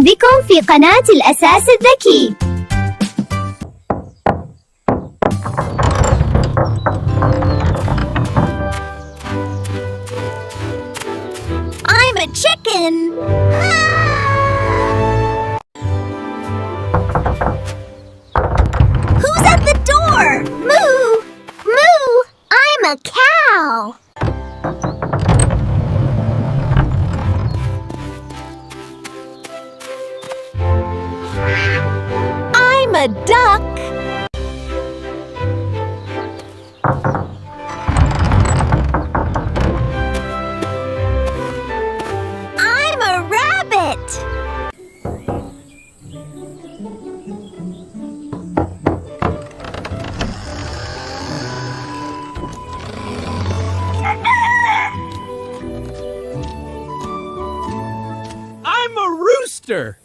بكم في قناة الأساس الذكي. I'm a chicken. Who's at the door? Moo! Moo! I'm a cow. I'm a duck. I'm a rabbit. I'm a rooster.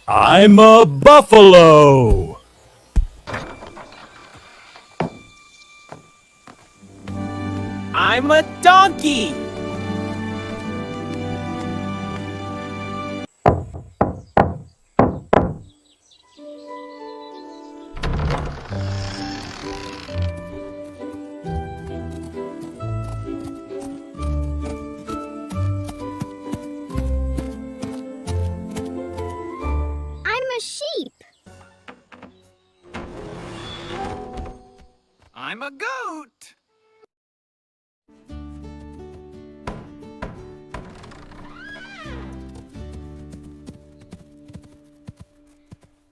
I'm a buffalo. I'm a donkey. Sheep. I'm a goat.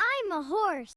I'm a horse.